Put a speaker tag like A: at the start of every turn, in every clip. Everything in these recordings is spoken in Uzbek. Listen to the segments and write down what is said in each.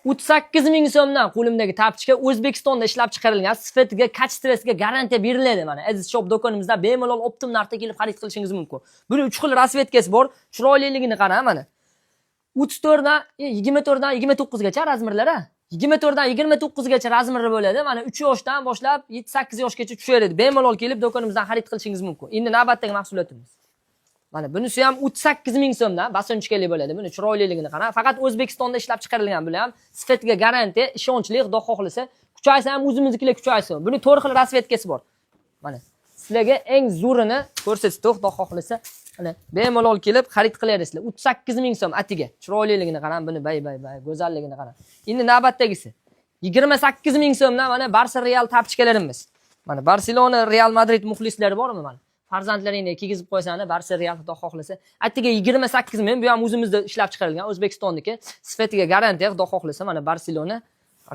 A: 38 ming so'mdan qo'limdagi tapchika O'zbekistonda ishlab chiqarilgan, sifatiga, kачествосiga garantiya beriladi mana. Aziz shop do'konimizda bemalol optim narxda kelib xarid qilishingiz mumkin. Buni 3 xil rasvetkasi bor. Chiroyliligini qarang mana. 34 dan 24 dan 29 gacha razmerlar ha. 24 dan 29 gacha razmeri bo'ladi. Mana 3 yoshdan boshlab 7-8 yoshgacha tushaveradi. Bemalol kelib do'konimizdan xarid qilishingiz mumkin. Endi navbatdagi mahsulotimiz. Mana bunisi ham 38 ming so'mdan basonchkali bo'ladi. Buni chiroyliligini qarang. Faqat O'zbekistonda ishlab chiqarilgan bular ham sifatiga garantiya, ishonchli, xudo xohlasa, kuchaysa ham o'zimiznikilar kuchaysin. Buni 4 xil rasvetkasi bor. Mana sizlarga eng zo'rini ko'rsatdik, xudo xohlasa. Mana bemalol kelib xarid qilaverasizlar. 38 ming so'm atiga. Chiroyliligini qarang, buni bay, go'zalligini qarang. Endi navbatdagisi 28 ming so'mdan mana Barsa Real tapchikalarimiz. Mana Barselona, Real Madrid muxlislari bormi mana? Farzandlaringni kiygizib qo'ysani, Barsa Real xudo xohlasa. Atiga 28 ming, bu ham o'zimizda ishlab chiqarilgan, O'zbekistonniki. Sifatiga garantiya, xudo xohlasa, mana Barselona,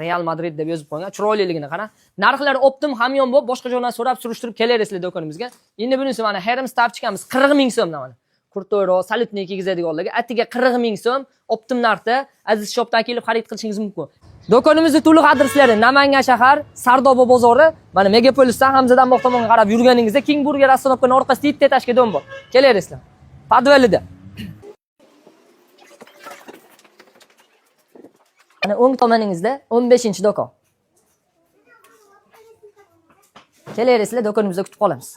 A: Real Madrid deb yozib qo'ygan. Chiroyliligini qarang. Narxlari optim hamyon bo'lib, boshqa joydan so'rab surishtirib kelaverasizlar do'konimizga. Endi bunisi mana Hermes tapchikamiz 40 ming so'mdan mana. Kurtoyro, salutni kiygizadiganlarga atiga 40 ming so'm optim narxda Aziz shopdan kelib xarid qilishingiz mumkin. Do'konimizning to'liq adreslari Namangan shahar, Sardoba bozori, mana Megapolisdan Hamzadan Bog' tomonga qarab yurganingizda King Burger avtomobilning orqasida bitta etashga dom bor. Kelaverasizlar. Podvalida. Mana o'ng tomoningizda 15-do'kon. Kelaverasizlar, do'konimizda kutib qolamiz.